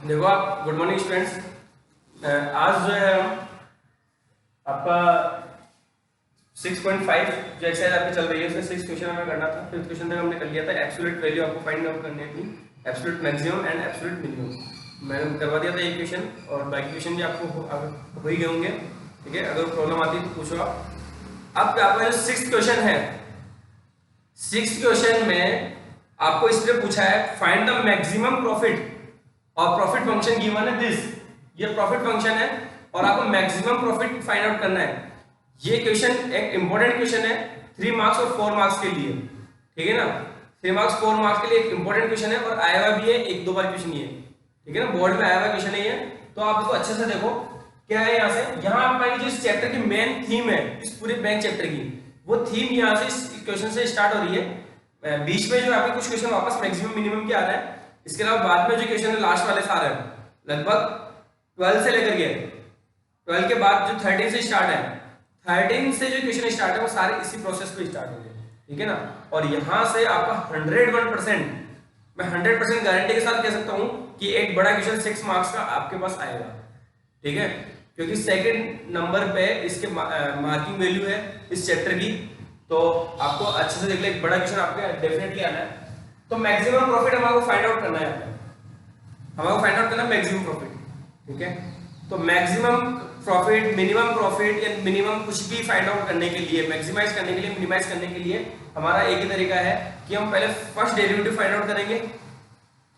देखो आप, good morning students. आज जो है आपका 6.5 जो एक्सरसाइज आपकी चल रही है उसमें 6 क्वेश्चन हमें करना था। 5th क्वेश्चन तक हमने कर लिया था। एब्सोल्यूट वैल्यू आपको फाइंड आउट करनी थी, absolute maximum and absolute minimum. मैंने करवा दिया था एक क्वेश्चन और बाकी क्वेश्चन भी आपको हो ही गए होंगे। ठीक है, अगर प्रॉब्लम आती है तो पूछो आप। अब आपका जो 6th क्वेश्चन है, 6th क्वेश्चन में आपको इसलिए पूछा है फाइंड द मैक्सिमम प्रॉफिट और प्रॉफिट फंक्शन गिवन है दिस। ये प्रॉफिट फंक्शन है और आपको मैक्सिमम प्रॉफिट फाइंड आउट करना है। ये क्वेश्चन एक इंपॉर्टेंट क्वेश्चन है 3 मार्क्स और 4 मार्क्स के लिए। ठीक है ना, 3 मार्क्स 4 मार्क्स के लिए एक इंपॉर्टेंट क्वेश्चन है और आया हुआ भी है, एक दो बार क्वेश्चन ये। ठीक है ना, बोर्ड में आया हुआ क्वेश्चन है ये। तो आप इसको अच्छे से देखो क्या है। यहाँ से यहाँ आपका जो इस चैप्टर की मेन थीम है, इस पूरे बैंक चैप्टर की, वो थीम यहाँ से इस क्वेश्चन से स्टार्ट हो रही है। बीच में जो आपके कुछ क्वेश्चन वापस मैक्सिमम मिनिमम के आ रहा है। इसके अलावा बाद में जो क्वेश्चन है लास्ट वाले सारे लगभग 12 से लेकर के 12 के बाद जो 13 से स्टार्ट है, 13 से जो क्वेश्चन स्टार्ट है वो सारे इसी प्रोसेस पे स्टार्ट होंगे। ठीक है ना, और यहां से आपका 101%, मैं 100% गारंटी के साथ कह सकता हूं कि एक बड़ा क्वेश्चन 6 मार्क्स का आपके पास आएगा। ठीक है, क्योंकि सेकंड नंबर पे इसके मार्किंग वैल्यू है इस चैप्टर की। तो आपको अच्छे से देख ले, एक बड़ा क्वेश्चन आपके डेफिनेटली आना है। तो मैक्सिमम प्रॉफिट हमको फाइंड आउट करना है, हमको फाइंड आउट करना है मैक्सिमम प्रॉफिट। ठीक है, तो मैक्सिमम प्रॉफिट, मिनिमम प्रॉफिट या मिनिमम कुछ भी फाइंड आउट करने के लिए, मैक्सिमाइज करने के लिए, मिनिमाइज करने के लिए हमारा एक ही तरीका है कि हम पहले फर्स्ट डेरिवेटिव फाइंड आउट करेंगे।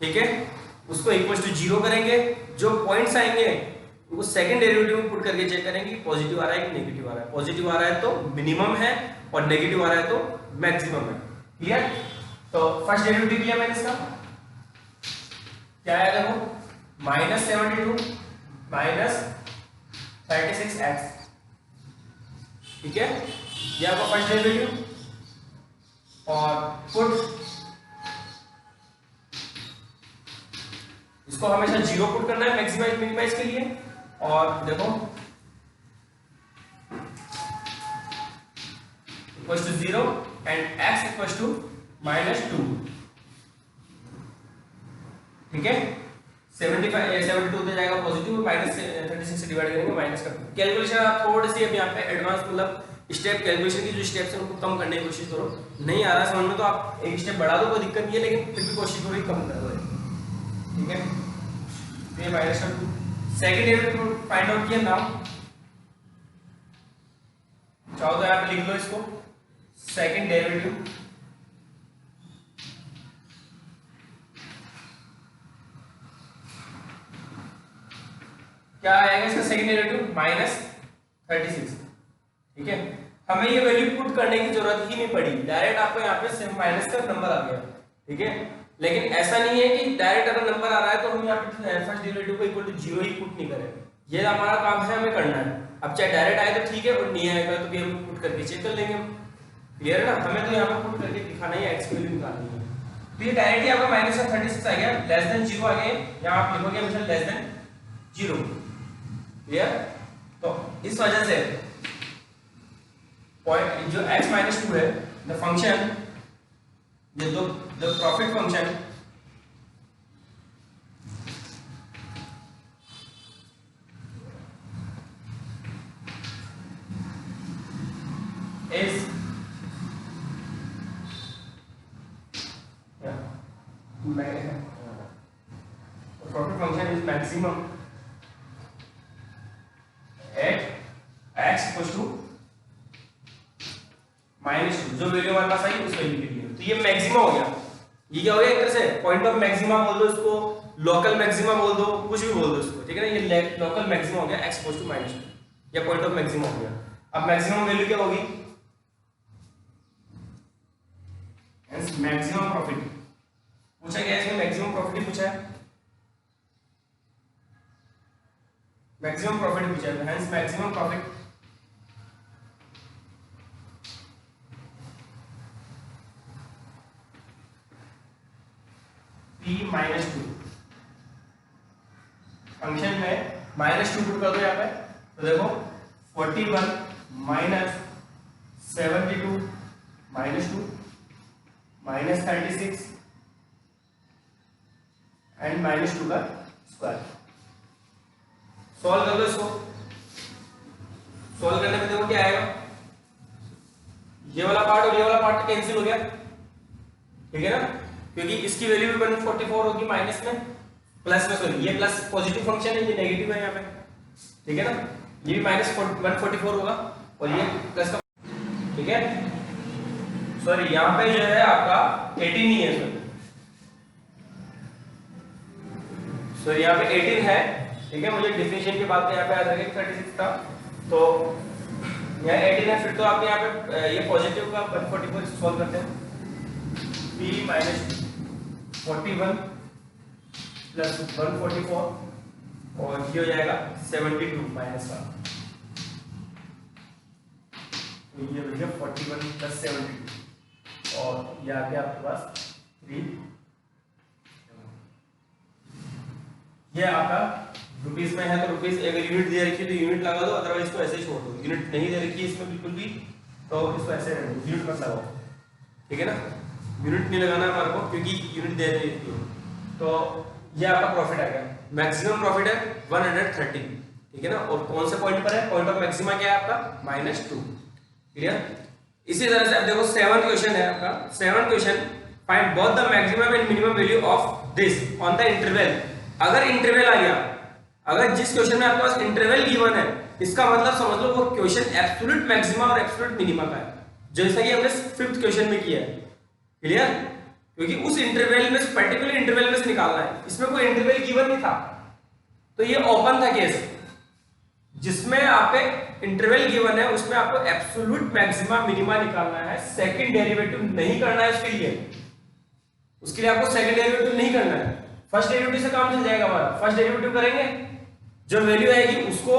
ठीक है, उसको इक्वल टू 0 करेंगे, जो पॉइंट्स आएंगे वो सेकंड डेरिवेटिव में पुट करके चेक करेंगे पॉजिटिव आ रहा है कि नेगेटिव आ रहा है। पॉजिटिव आ रहा है तो मिनिमम है और नेगेटिव आ रहा है तो मैक्सिमम है। क्लियर? तो फर्स्ट डेरिवेटिव लिया मैंने इसका, क्या आया देखो, -72 माइनस 36x। ठीक है, ये आपका फर्स्ट डेरिवेटिव और पुट, इसको हमेशा 0 पुट करना है मैक्सिमाइज मिनिमाइज के लिए। और देखो equals to 0 and x equals to -2। ठीक है, 72 दे जाएगा पॉजिटिव, -36 से डिवाइड करेंगे माइनस कर। कैलकुलेशन आप थोड़ी सी अभी यहाँ पे एडवांस, मतलब स्टेप कैलकुलेशन की जो स्टेप्स हैं उनको कम करने की कोशिश करो। नहीं आ रहा समझ में तो आप एक स्टेप बढ़ा दो, कोई दिक्कत नहीं है, लेकिन फिर भी कोशिश थोड़ी कम कर दो। ठीक है, ये -2 सेकंड डेरिवेटिव फाइंड आउट किया नाउ, चाहो तो यहाँ पे लिख लो इसको सेकंड डेरिवेटिव। क्या आएगा इसका सेकंड डेरिवेटिव? -36। ठीक है, हमें ये वैल्यू पुट करने की जरूरत ही नहीं पड़ी, डायरेक्ट आपको यहाँ पे माइनस का नंबर आ गया। ठीक है, लेकिन ऐसा नहीं है कि डायरेक्ट अगर नंबर आ रहा है तो हम यहाँ पे फर्स्ट डेरिवेटिव को इक्वल टू 0 ही पुट नहीं करें। ये हमारा काम है, हमें करना है। अब चाहे डायरेक्ट आए तो ठीक है, और नहीं आएगा तो भी हम पुट करके चेक कर लेंगे। क्लियर है ना, हमें तो यहाँ पे पुट करके दिखाना ही है, एक्स की वैल्यू निकालनी है। तो ये डायरेक्टली आपका -36 आ गया, लेस देन 0 आ गया। यहाँ आप लिखोगे हमेशा लेस देन 0। क्लियर? तो इस वजह से पॉइंट जो x-2 है, द फंक्शन, ये दो the profit function is profit function is maximum at x equals to -2, जो वैल्यू हमारे पास आई उस वैल्यू के लिए। तो ये मैक्सिमा हो गया। ये क्या हो गया, एक तरह से पॉइंट ऑफ मैक्सिमा बोल दो इसको, लोकल मैक्सिमा बोल दो, कुछ भी बोल दो इसको। ठीक है ना, ये लोकल मैक्सिमा हो गया x इक्वल्स टू -2, या पॉइंट ऑफ मैक्सिमा हो गया। अब मैक्सिमम वैल्यू क्या होगी? हेंस मैक्सिमम प्रॉफिट पूछा गया है, इसमें मैक्सिमम प्रॉफिट ही पूछा है, मैक्सिमम प्रॉफिट पूछा है। Hence maximum profit p -2, function में -2 पुट कर दो यहाँ पे। तो देखो 41 -72 -2 -36 एंड -2 का स्क्वायर। सॉल्व कर लो इसको। सॉल्व करने पे देखो क्या आएगा, ये वाला पार्ट और ये वाला पार्ट कैंसिल हो गया, ठीक है ना, क्योंकि इसकी वैल्यू भी 144 होगी माइनस में, प्लस में, सॉरी ये प्लस पॉजिटिव फंक्शन है, ये नेगेटिव है यहाँ पे, ठीक है ना, ये भी माइनस 144 होगा और ये प्लस का, ठीक है। सॉरी यहाँ पे जो है आपका 18 ही है, सॉरी यहाँ पे 18 है, ठीक है। मुझे डिफिनेशन की बात यहाँ पे याद रखें, 36 था तो यहाँ 18 है, फिर तो आप यहाँ पे ये पॉजिटिव का 144 सॉल्व करते हैं, p माइनस 41 प्लस 144 और ये हो जाएगा 72 माइनस का, तो ये हो गया 41 प्लस 72 और ये आ गया आपके पास 3। ये आपका रुपीस में है तो रुपीस, अगर यूनिट दे रखी है तो यूनिट लगा दो, अदरवाइज इसको ऐसे ही छोड़ दो। यूनिट नहीं दे रखी है इसमें बिल्कुल भी तो इसको ऐसे रहने दो, यूनिट मत लगाओ, ठीक है ना। यूनिट नहीं लगाना हमारे को क्योंकि यूनिट दे रही है। तो ये आपका प्रॉफिट आ गया, मैक्सिमम प्रॉफिट है 130, ठीक है ना। और कौन से पॉइंट पर है, पॉइंट ऑफ मैक्सिमा क्या है आपका -2, क्लियर। इसी तरह से अब देखो 7 क्वेश्चन है आपका, 7 question, find both the maximum and minimum value of this on the interval. अगर इंटरवल आ गया, अगर जिस क्वेश्चन में आपके पास इंटरवल गिवन है, इसका मतलब समझ लो वो क्वेश्चन एब्सोल्यूट मैक्सिमा और एब्सोल्यूट मिनिमा का है, जैसा कि हमने 5th क्वेश्चन में किया है, क्लियर। क्योंकि उस इंटरवल में, पर्टिकुलर इंटरवल में से निकालना है, इसमें कोई इंटरवल गिवन नहीं था, तो ये ओपन था केस। जिसमें आप इंटरवल गिवन है उसमें आपको एब्सोल्यूट मैक्सिमा मिनिमा निकालना है, सेकंड डेरिवेटिव नहीं करना है उसके लिए आपको सेकंड डेरिवेटिव नहीं करना है, फर्स्ट डेरिवेटिव से काम चल जाएगा हमारा। फर्स्ट डेरिवेटिव करेंगे, जो वैल्यू आएगी उसको,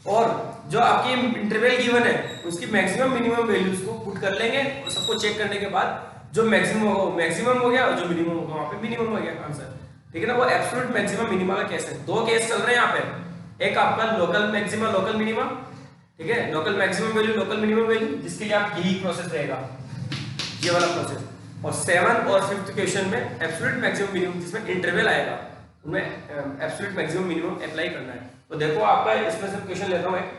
और जो आपकी इंटरवल गिवन है उसकी मैक्सिमम मिनिमम वैल्यूज को पुट कर लेंगे और सबको चेक करने के बाद जो मैक्सिमम होगा वो मैक्सिमम हो गया और जो मिनिमम होगा वहां पे मिनिमम हो गया आंसर, ठीक है ना। वो एब्सोल्यूट मैक्सिमम मिनिमा का केस है। 2 केस चल रहे हैं यहाँ पे, एक आपका लोकल मैक्सिमा लोकल मिनिमा, ठीक है, local maximum value local minimum value, जिसके लिए आप यही प्रोसेस रहेगा, ये वाला प्रोसेस। और 7 और 5th क्वेश्चन में एब्सोल्यूट मैक्सिमम मिनिमम जिसमें इंटरवल आएगा उनमें एब्सोल्यूट मैक्सिमम मिनिमम अप्लाई करना है। तो देखो आपका इसमें से क्वेश्चन लेता हूं एक,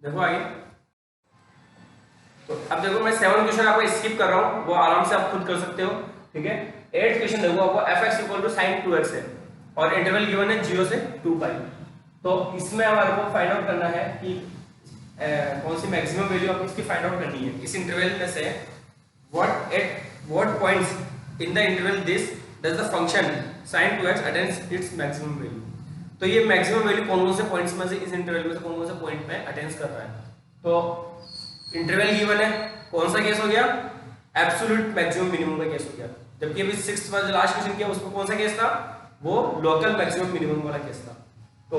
देखो आगे। तो अब देखो मैं 7 क्वेश्चन आपको स्किप कर रहा हूं, वो आराम से आप खुद कर सकते हो, ठीक है। 8th क्वेश्चन देखो आपको fx = sin 2x है और इंटरवल गिवन है 0 से 2π। तो इसमें हमारे को फाइंड आउट करना है कि कौन सी मैक्सिमम वैल्यू आपको इसकी फाइंड आउट करनी है इस इंटरवल में से। what points in the interval this does the function sin 2x attains its maximum value। तो ये मैक्सिमम वैल्यू कौन कौन से पॉइंट्स में से, इस इंटरवल में से कौन कौन से पॉइंट में अटेंस कर रहा है। तो इंटरवल गिवन है, कौन सा केस हो गया, एब्सोल्यूट मैक्सिमम मिनिमम का केस हो गया। जबकि अभी 6th वाला लास्ट क्वेश्चन किया उसमें कौन सा केस था, वो लोकल मैक्सिमम मिनिमम वाला केस था। तो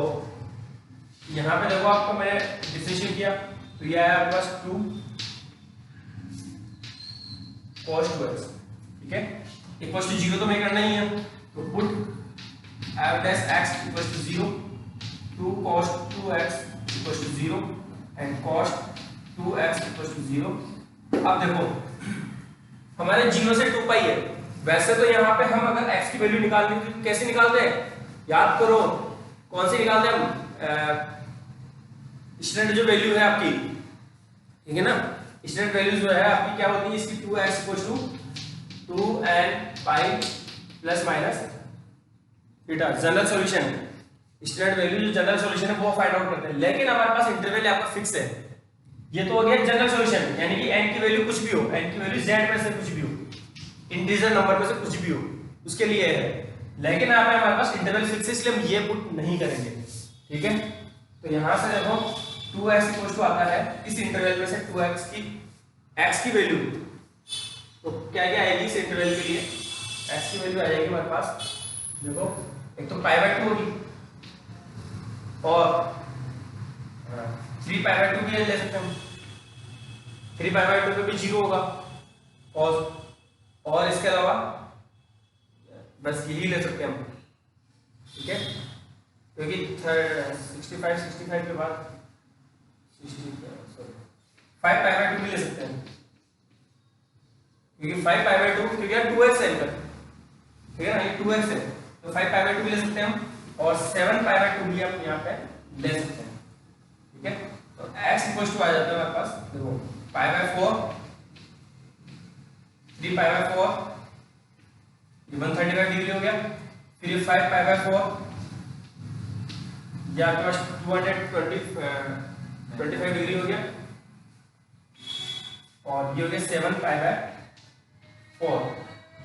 यहाँ पे देखो आपको मैंने डिफरेंशिएट किया, तो ये आया आपके पास 2 cos 2x, ठीक है, इक्वल टू 0 तो मैं करना ही है, तो put f dash x equal to 0, 2 cos 2x equal to 0 and cos 2x equal to 0। अब देखो हमारे 0 से 2π है, वैसे तो यहाँ पे हम अगर x की वैल्यू निकालनी है तो कैसे निकालते हैं, याद करो कौन सी निकालते हैं हम, स्टैंडर्ड जो वैल्यू है आपकी, ठीक है ना, स्टैंडर्ड वैल्यू जो है आपकी क्या होती है, इसकी 2x equal to 2nπ plus minus theta. General solution, standard value जो जनरल सॉल्यूशन है वो फाइंड आउट करते हैं, लेकिन हमारे पास इंटरवल आपका फिक्स है। ये तो हो गया जनरल सॉल्यूशन, यानी कि n की वैल्यू कुछ भी हो, n की वैल्यू z में से कुछ भी हो, इंटीजर नंबर में से कुछ भी हो, उसके लिए है। लेकिन यहाँ पे हमारे पास इंटरवल फिक्स है, इसलिए हम ये पुट नहीं करेंगे, ठीक है। तो यहाँ से देखो 2x इक्वल टू आता है इस इंटरवल में से 2x की x की वैल्यू, तो क्या क्या आएगी इस इंटरवल के लिए, x की वैल्यू आ जाएगी हमारे पास, देखो एक तो π/2 होगी और 3π/2 भी ले सकते हैं, 3π/2 पे भी 0 होगा, और इसके अलावा बस यही ले सकते हैं हम, ठीक है, क्योंकि 65 के बाद 5π/2 भी ले सकते हैं, क्योंकि 5π/2 क्योंकि 2x है इधर, ठीक है ना, ये 2x है तो 5π/2 भी ले सकते हैं हम, और 7π/2 भी आप यहाँ पे ले सकते हैं, ठीक है। तो x इक्वल टू आ जाता है हमारे पास, देखो π/4, 3π/4, ये 135 डिग्री हो गया, फिर ये 5π/4, ये आपके पास 225 डिग्री हो गया, और ये हो गया 7π/4,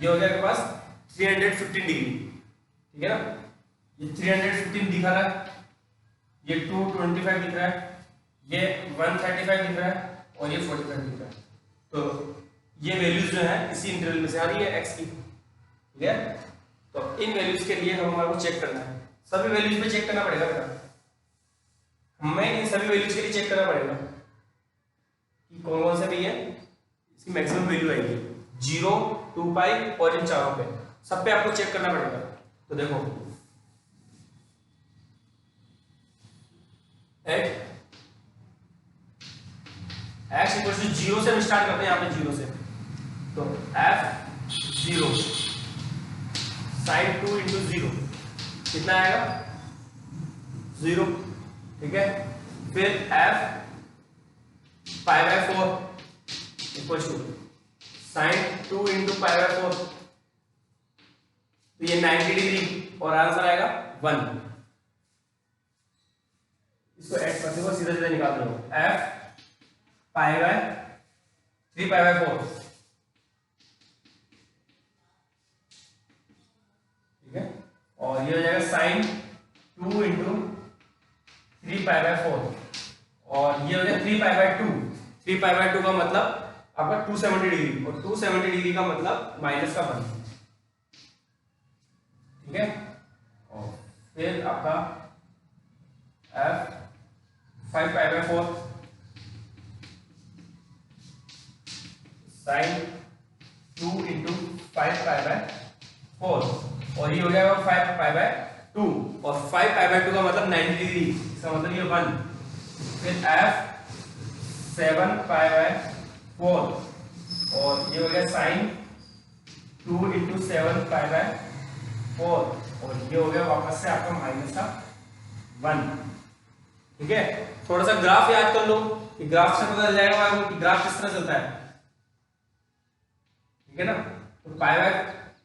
ये हो गया आपके पास 315 डिग्री, ठीक है ना। ये 315 दिखा रहा है, ये 225 दिख रहा है, ये 135 दिख रहा है, और ये 45 दिख रहा है। तो ये वैल्यूज जो है इसी इंटरवल में से आ रही है x की, ठीक है। तो इन वैल्यूज के लिए हमारे को चेक करना है, सभी वैल्यूज पे चेक करना पड़ेगा बेटा, हमें इन सभी वैल्यूज के लिए चेक करना पड़ेगा कि कौन कौन से भी है इसकी मैक्सिमम वैल्यू आएगी, 0, 2π और इन चारों पे, सब पे आपको चेक करना पड़ेगा। तो देखो x इक्वल टू 0 से हम स्टार्ट करते हैं, यहाँ पे 0 से, तो f0 sin 2 इंटू 0 कितना आएगा 0, ठीक है। फिर f π/4 equal to sin 2 into π/4, तो ये 90 डिग्री और आंसर आएगा 1। इसको ऐड करते हुए सीधा सीधा निकाल दो, f π/3π/4, ठीक है। और ये हो जाएगा sin 2 इंटू 3π/4, और ये हो गया 3π/2, 3π/2 का मतलब आपका 270 डिग्री, और 270 डिग्री का मतलब -1, ठीक है। और फिर आपका f 5π/4 sin 2 इंटू 5π/4, और ये हो जाएगा 5π/2, और 5π/2 का मतलब 90 डिग्री, इसका मतलब ये 1। फिर f 7π/4, और ये हो गया sin 2 इंटू 7π/4, और ये हो गया वापस से आपका -1, ठीक है। थोड़ा सा ग्राफ याद कर लो कि ग्राफ से पता चल जाएगा कि ग्राफ किस तरह चलता है, ठीक है ना। तो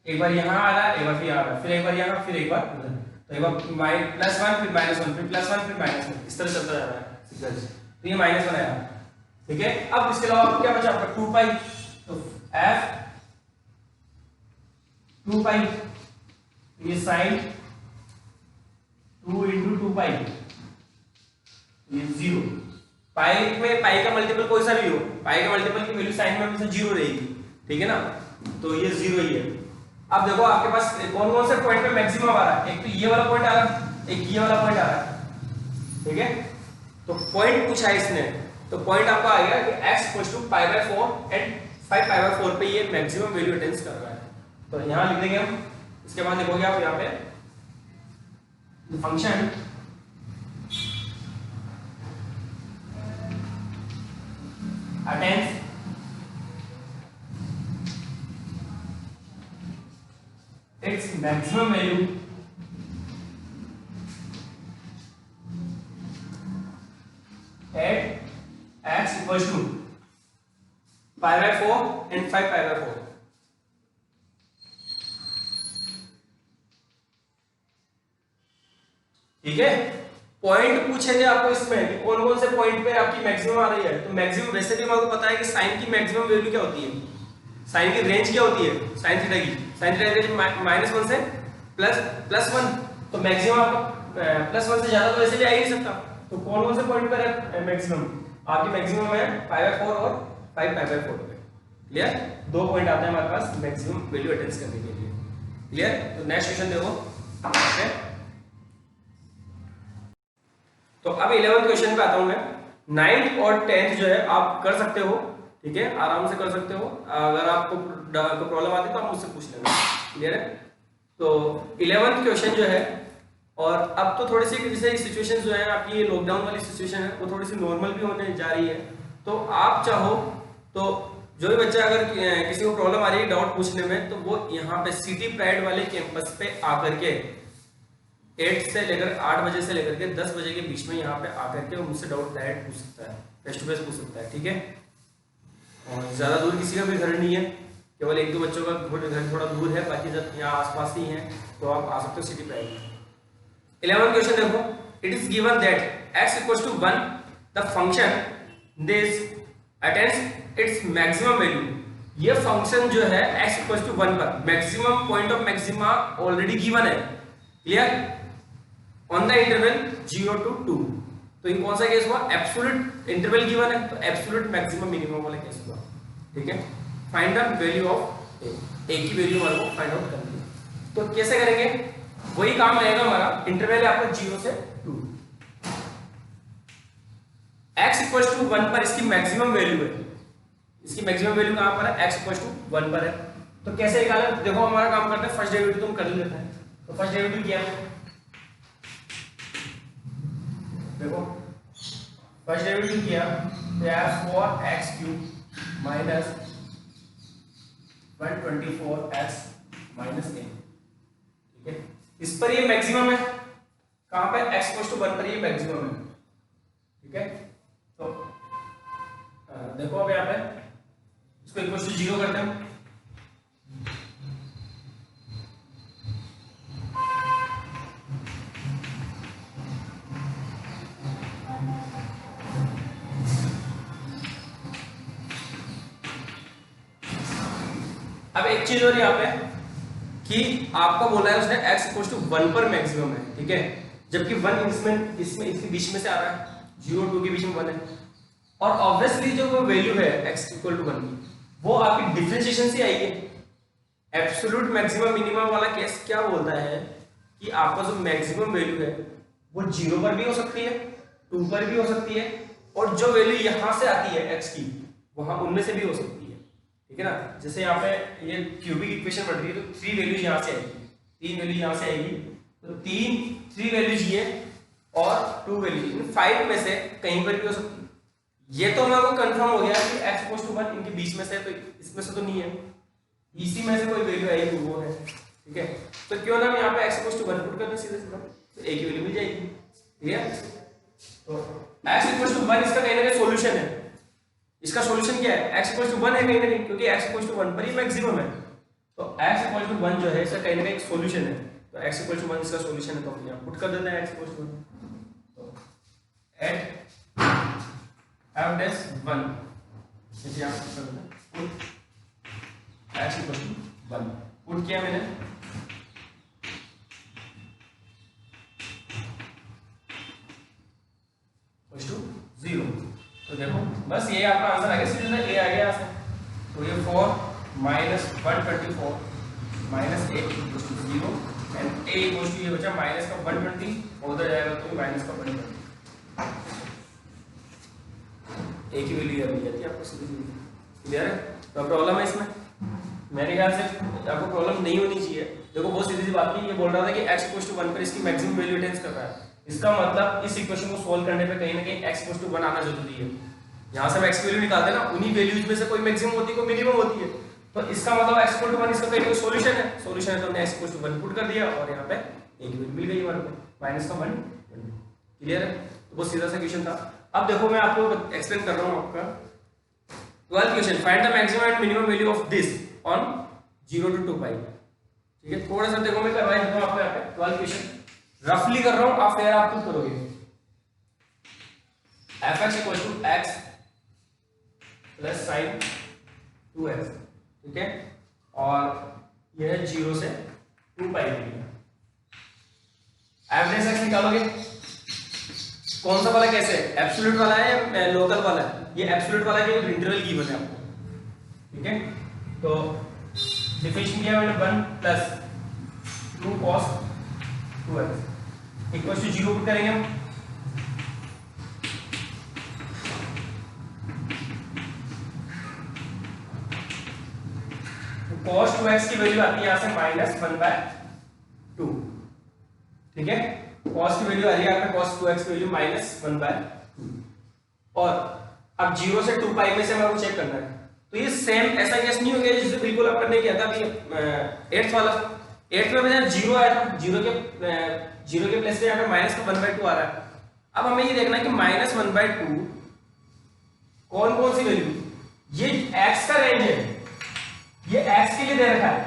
एक बार यहाँ आ रहा है, एक बार फिर यहाँ आ रहा है, फिर एक बार यहाँ, फिर एक बार उधर, तो एक बार +1 फिर -1 फिर +1 फिर -1, इस तरह चलता जा रहा है सीक्वेंस। तो ये -1 आया, ठीक है। अब इसके अलावा क्या बचा आपका 2π, तो f 2π, ये sin 2 इंटू 2π, ये 0, पाई में पाई का मल्टीपल कोई सा भी हो, पाई का मल्टीपल की वैल्यू साइन में हमेशा 0 रहेगी, ठीक है ना। तो ये 0 ही है। अब देखो आपके पास कौन कौन से पॉइंट पे मैक्सिमम आ रहा है, एक तो ये वाला पॉइंट आ रहा है, एक ये वाला पॉइंट आ रहा है, ठीक है। तो पॉइंट पूछा है इसने, तो पॉइंट आपका आ गया कि x π/4 एंड 5π/4 पे ये मैक्सिमम वैल्यू अटेंस कर रहा है। तो यहां लिख देंगे हम, इसके बाद देखोगे आप यहाँ पे function attains its maximum value at x equals to π/4 and 5π/4, ठीक है। पॉइंट पूछेंगे आपको इसमें कि कौन कौन से पॉइंट पे आपकी मैक्सिमम आ रही है। तो मैक्सिमम वैसे भी आपको पता है कि साइन की मैक्सिमम वैल्यू क्या होती है, साइन की रेंज क्या होती है, साइन थीटा की रेंज -1 से +1, तो मैक्सिमम आपका +1 से ज्यादा तो वैसे भी आ ही नहीं सकता। तो कौन कौन से पॉइंट पर है मैक्सिमम, आपकी मैक्सिमम है π/4 और 5π/4 पे, क्लियर। 2 पॉइंट आते हैं हमारे पास मैक्सिमम वैल्यू अटेंस करने के लिए, क्लियर। तो नेक्स्ट क्वेश्चन देखो, तो अब 11th क्वेश्चन पे आता हूं मैं। 9th और 10th जो है आप कर सकते हो, ठीक है, आराम से कर सकते हो। अगर आपको प्रॉब्लम आती है तो आप मुझसे पूछ लेना, क्लियर है। तो 11th क्वेश्चन जो है, और अब तो थोड़ी सी जैसे सिचुएशन जो है आपकी, ये लॉकडाउन वाली सिचुएशन है वो थोड़ी सी नॉर्मल भी होने जा रही है। तो आप चाहो तो जो भी बच्चा अगर किसी को प्रॉब्लम आ रही है डाउट पूछने में, तो वो यहाँ पे सिटी प्राइड वाले कैंपस पे आकर के 8 से लेकर 8 बजे से लेकर के 10 बजे के बीच में यहाँ पे आकर के मुझसे डाउट डायरेक्ट पूछ सकता है, फेस टू फेस पूछ सकता है, ठीक है। और ज़्यादा दूर किसी का भी घर नहीं है, केवल 1-2 बच्चों का घर थोड़ा दूर है, बाकी जब यहाँ आसपास ही है तो आप आ सकते हो सिटी पे आएंगे। 11 क्वेश्चन देखो, it is given that x equals to 1 the function this attains its maximum value. ये फंक्शन जो है x इक्वल्स टू 1 पर maximum point of maxima already given है, clear, on the interval 0 to 2। तो ये कौन सा केस हुआ, एब्सोल्यूट इंटरवल गिवन है तो एब्सोल्यूट मैक्सिमम मिनिमम वाला केस हुआ, ठीक है। फाइंड द वैल्यू ऑफ ए की वैल्यू हमारे को फाइंड आउट करनी है, तो कैसे करेंगे, वही काम रहेगा हमारा, इंटरवल है आपका 0 से 2, x इक्वल्स टू 1 पर इसकी मैक्सिमम वैल्यू है, इसकी मैक्सिमम वैल्यू कहां पर है, x इक्वल्स टू 1 पर है। तो कैसे निकालें, देखो हमारा काम करते हैं फर्स्ट डेरिवेटिव तुम कर ही लेते हैं, तो फर्स्ट डेरिवेटिव क्या है, देखो फर्स्ट डेरिवेटिव किया तो f (x cube minus 124x minus a), ठीक है। इस पर ये मैक्सिमम है, कहां पे, x इक्वल्स टू 1 पर ये मैक्सिमम है, ठीक है। तो देखो अब यहाँ पे इसको इक्वल्स टू 0 करते हैं, अब एक चीज और यहाँ पे कि आपको बोला है उसने x इक्वल्स टू 1 पर मैक्सिमम है, ठीक है, जबकि 1 इसमें इसके बीच में से आ रहा है, 0 2 के बीच में 1 है, और ऑब्वियसली जो वो वैल्यू है x इक्वल टू 1 की वो आपकी डिफरेंशिएशन से आई है। एब्सोल्यूट मैक्सिमम मिनिमम वाला केस क्या बोलता है कि आपका जो मैक्सिमम वैल्यू है वो 0 पर भी हो सकती है, 2 पर भी हो सकती है, और जो वैल्यू यहां से आती है x की वहां उनमें से भी हो सकती है, ठीक है ना। जैसे यहाँ पे ये क्यूबिक इक्वेशन बन रही है तो 3 वैल्यूज यहाँ से आएगी, 3 वैल्यू यहाँ से आएगी, तो 3 वैल्यूज ये और 2 वैल्यूज 5 में से कहीं पर भी हो सकती है। ये तो हमारे को कंफर्म हो गया कि x इक्वल्स टू 1 इनके बीच में से, तो इसमें से तो नहीं है, इसी में से कोई वैल्यू आएगी वो है, ठीक है। तो क्यों ना हम यहाँ पे x इक्वल्स टू 1 पुट करते हैं सीधे सीधा, तो a की वैल्यू मिल जाएगी, ठीक है। तो x इक्वल्स टू 1 इसका कहीं ना कहीं सॉल्यूशन है, इसका सॉल्यूशन क्या है, x इक्वल्स टू 1 है कहीं ना कहीं, क्योंकि x इक्वल्स टू 1 पर ही मैक्सिमम है, तो x इक्वल्स टू 1 जो है इसका कहीं ना कहीं एक सॉल्यूशन है, तो x इक्वल्स टू 1 इसका सॉल्यूशन है, तो हम यहाँ पुट कर देते हैं x इक्वल्स टू 1, तो एट f dash 1 इसे आप कर देना, put x equals to 1 put किया मैंने, इक्वल्स टू 0, तो देखो बस ये आपका आंसर आ गया, सीधा a आ गया यहाँ से, तो ये 4 minus 124 minus a equals to 0 and a equals to ये बचा माइनस का 120, और उधर जाएगा तो माइनस का 120, a की वैल्यू मिल जाती है आपको सीधी सीधी, क्लियर है। तो प्रॉब्लम है इसमें, मेरे ख्याल से आपको प्रॉब्लम नहीं होनी चाहिए। देखो बहुत सीधी सी बात थी, ये बोल रहा था कि x इक्वल्स टू 1 पर इसकी मैक्सिमम वैल्यू अटेंस कर रहा है, इसका मतलब इस इक्वेशन को सोल्व करने पे कहीं ना कहीं x इक्वल्स टू 1 आना जरूरी है। यहां से हम x की वैल्यू निकालते हैं ना, उन्हीं वैल्यूज में से कोई मैक्सिमम होती है कोई मिनिमम होती है, तो इसका मतलब x इक्वल टू 1 इसका कहीं कोई सॉल्यूशन है, सॉल्यूशन है तो हमने x इक्वल टू 1 पुट कर दिया और यहां पे a की वैल्यू मिल गई हमारे को माइनस का 1, क्लियर है। तो बहुत सीधा सा क्वेश्चन था। अब देखो मैं आपको एक्सप्लेन कर रहा हूं आपका 12th question, find the maximum and minimum value of this on 0 to 2 पाई, ठीक है। थोड़ा सा देखो मैं करवा देता हूं आपको यहाँ पे 12th क्वेश्चन रफली कर रहा हूं, आप फिर आप खुद करोगे। fx equal to x plus sine 2x, ठीक है, और यह 0 से 2 पाई है। एवरेज x निकालोगे, कौन सा वाला कैसे, एब्सोल्यूट वाला है या लोकल वाला है, ये एब्सोल्यूट वाला है, इंटरवल गिवन है आपको, ठीक है। तो डिफरेंशिएट किया मैंने 1 plus 2 cos 2x equal to 0 put करेंगे हम, तो cos 2x की वैल्यू आती है यहां से -1/2, ठीक है। cos की वैल्यू आ रही है आपका cos 2x की वैल्यू -1/2, और अब 0 से 2 पाई में से हमें चेक करना है, तो ये सेम ऐसा केस नहीं हो गया जिससे बिल्कुल अपन ने किया था अभी 8th वाला, 8th में जब 0 आया था, 0 के प्लेस पे यहाँ पे माइनस का 1/2 आ रहा है। अब हमें ये देखना है कि -1/2 कौन कौन सी वैल्यू, ये x का रेंज है, ये x के लिए दे रखा है,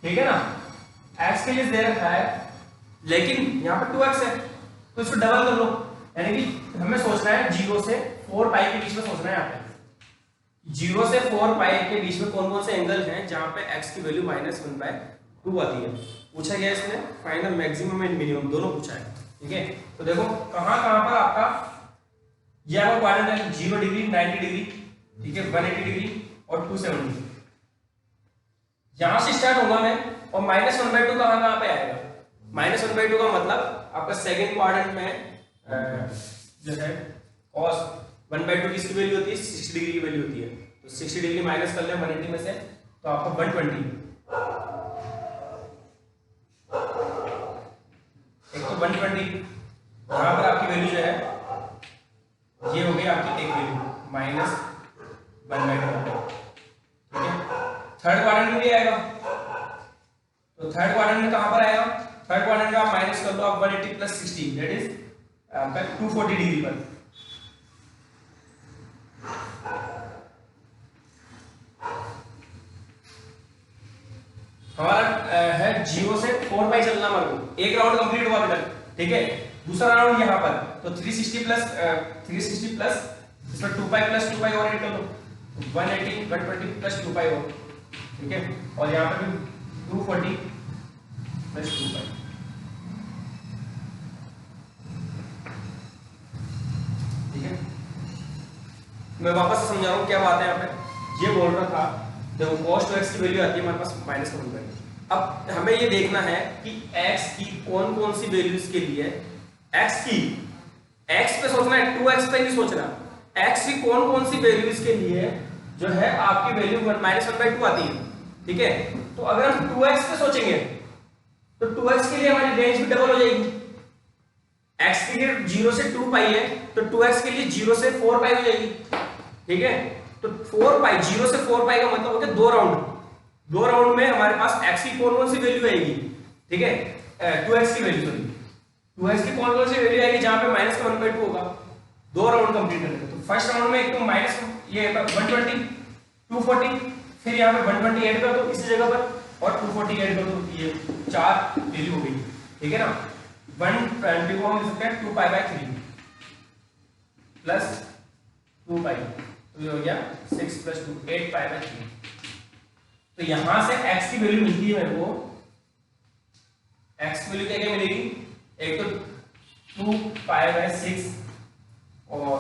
ठीक है ना, x के लिए दे रखा है, लेकिन यहाँ पे 2x है तो इसको डबल कर लो, यानी कि हमें सोचना है 0 से 4 पाई के बीच में सोचना है। यहाँ पे 0 से 4 पाई के बीच में कौन कौन से एंगल हैं जहां पे x की वैल्यू -1/2 आती है, पूछा गया इसमें। फाइनल मैक्सिमम एंड मिनिमम दोनों पूछा है, ठीक है। तो देखो कहां कहां पर आपका ये आपका क्वाड्रेंट है, 0 डिग्री, 90 डिग्री, ठीक है, 180 डिग्री और 270, यहां से स्टार्ट होगा मैं, और -1/2 कहां पे आएगा, -1/2 का मतलब आपका सेकंड क्वाड्रेंट में जो है cos 1/2 किसकी वैल्यू होती है, 60 डिग्री की वैल्यू होती है, तो 60 डिग्री माइनस कर ले 180 में से, तो आपका 120, एक तो 120, यहां पर आपकी वैल्यू जो है ये हो गई आपकी एक वैल्यू -1/2, ठीक है। थर्ड क्वाड्रेंट में भी आएगा, तो थर्ड क्वाड्रेंट में कहां पर आएगा, थर्ड क्वाड्रेंट में आप माइनस कर लो आप 180 + 60 दैट इज आपका 240 डिग्री पर। हमारा है 0 से 4 पाई चलना हमारे को, एक राउंड कंप्लीट हुआ अभी तक, ठीक है। दूसरा राउंड यहाँ पर, तो 360 प्लस इसमें 2 पाई प्लस 2 पाई और ऐड कर लो, 180 120 प्लस 2 पाई और, ठीक है, और यहाँ पर भी 240 प्लस 2 पाई, ठीक है। मैं वापस से समझा रहा हूँ क्या बात है यहाँ पे। ये बोल रहा था देखो cos to x की वैल्यू आती है हमारे पास -1/2। अब हमें ये देखना है कि x की कौन कौन सी वैल्यूज के लिए, x की x पे सोचना है, 2x पे नहीं सोचना, x की कौन कौन सी वैल्यूज के लिए जो है आपकी वैल्यू -1/2 आती है, ठीक है। तो अगर हम 2x पे सोचेंगे तो 2x के लिए हमारी रेंज भी डबल हो जाएगी, x के लिए 0 से 2 पाई है तो 2x के लिए 0 से 4 पाई हो जाएगी, ठीक है। तो 4 पाई 0 से 4 पाई का मतलब हो गया 2 राउंड, 2 राउंड में हमारे पास x की कौन कौन सी वैल्यू आएगी, ठीक है, 2x की वैल्यू, सॉरी 2x की कौन कौन सी वैल्यू आएगी जहां पे -1/2 होगा, 2 राउंड कंप्लीट करेंगे। तो फर्स्ट राउंड में एक तो माइनस ये 120 240, फिर यहाँ पे 120 ऐड कर दो इसी जगह पर और 240 ऐड कर दो, ये 4 वैल्यू हो गई, ठीक है ना। 120 को हम लिख सकते हैं 2 पाई बाय 3 प्लस 2 पाई, तो ये हो गया 6 + 2 8 पाई बाय 3। तो यहां से x की वैल्यू मिलती है मेरे को, x की वैल्यू क्या क्या मिलेगी, एक तो 2 पाई बाय 6 और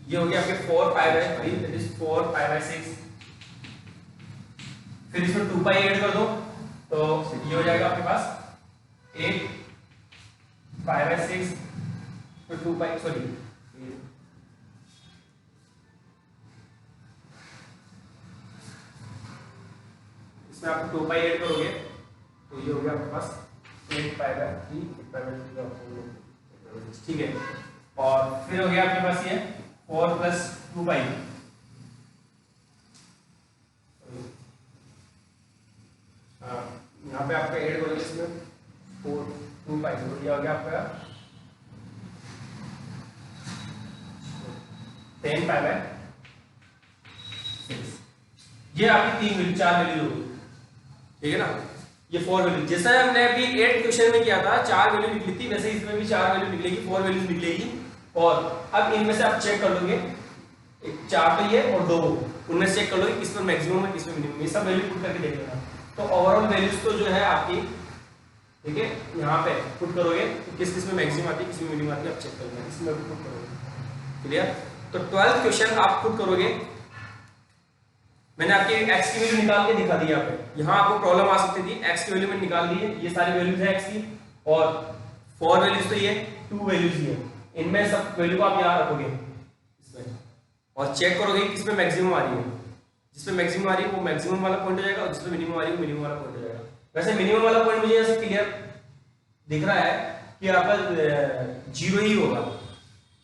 ये हो गया आपके 4 pi by 3 that is 4 pi by 6, फिर इसमें 2 पाई ऐड कर दो तो ये हो जाएगा आपके पास 8 पाई बाय 6, तो 2 पाई, सॉरी इसमें आप 2 पाई ऐड करोगे तो ये हो गया आपके पास 8 पाई बाय 3 8 पाई बाय 3 का, ठीक है। और फिर हो गया आपके पास ये 4 + 2 पाई, यहाँ पे आपका ऐड करोगे इसमें 4 2 पाई, तो ये हो गया आपका 10 पाई बाय 6। ये आपकी 3 वैल्यू 4 वैल्यू होगी, ठीक है ना। ये 4 वैल्यू जैसा हमने अभी 8 क्वेश्चन में किया था 4 वैल्यू निकली थी, वैसे इसमें भी 4 वैल्यू निकलेगी, 4 वैल्यूज निकलेगी। और अब इनमें से आप चेक कर लोगे, एक 4 तो ये और 2 उनमें से चेक कर लोगे किस में मैक्सिमम है किस में मिनिमम, ये सब वैल्यू पुट करके देख लेना। तो ओवरऑल वैल्यूज तो जो है आपकी, ठीक है, यहाँ पे पुट करोगे तो किस किस में मैक्सिमम आती है किस में मिनिमम आती है आप चेक कर लेना, इसमें पुट करोगे, क्लियर। तो 12th क्वेश्चन आप पुट करोगे, मैंने आपके x की वैल्यू निकाल के दिखा दी यहाँ पे, यहाँ आपको प्रॉब्लम आ सकती थी, x की वैल्यू मैंने निकाल दी है, ये सारी वैल्यूज है x की, और 4 वैल्यूज तो ये 2 वैल्यूज ही है, इनमें सब वैल्यू को आप यहाँ रखोगे इसमें और चेक करोगे किसमें मैक्सिमम आ रही है, जिसमें मैक्सिमम आ रही है वो मैक्सिमम वाला पॉइंट हो जाएगा और जिसमें मिनिमम आ रही है वो मिनिमम वाला पॉइंट हो जाएगा। वैसे मिनिमम वाला पॉइंट मुझे ऐसे क्लियर दिख रहा है कि आपका 0 ही होगा,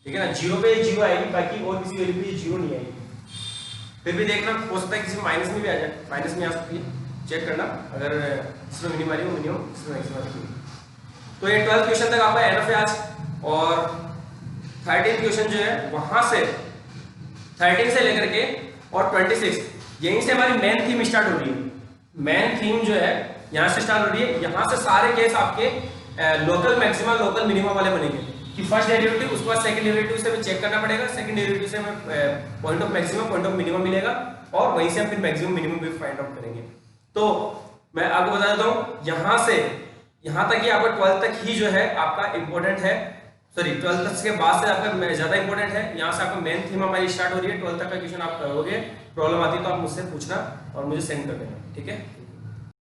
ठीक है ना, 0 पे 0 आएगी, बाकी और किसी वैल्यू पे 0 नहीं आएगी। फिर भी देखना हो सकता है किसी माइनस में भी आ जाए, माइनस में आ सकती है, चेक करना, अगर जिसमें मिनिमम आ रही है वो मिनिमम, जिसमें मैक्सिमम आ रही है। तो ये 12th क्वेश्चन तक आपका एनफ है आज। और 13th क्वेश्चन जो है वहां से 13 से लेकर के और 26 यहीं से हमारी मेन थीम स्टार्ट हो रही है। मेन थीम जो है यहां से स्टार्ट हो रही है। यहां से सारे केस आपके लोकल मैक्सिमम लोकल मिनिमम वाले बनेंगे कि फर्स्ट डेरिवेटिव, उसके बाद सेकंड डेरिवेटिव से हमें चेक करना पड़ेगा, सेकंड डेरिवेटिव से हमें point of maximum point of minimum मिलेगा और वहीं से हम फिर मैक्सिमम मिनिमम भी फाइंड आउट करेंगे। तो मैं आपको बता देता हूं यहां से यहां तक ही आपका 12th तक ही जो है आपका इंपॉर्टेंट है, सॉरी 12th तक के बाद से आपका ज्यादा इंपॉर्टेंट है। यहां से आपका मेन थीम हमारी स्टार्ट हो रही है। 12th तक का क्वेश्चन आप करोगे, प्रॉब्लम आती है तो आप मुझसे पूछना और मुझे सेंड कर देना, ठीक है।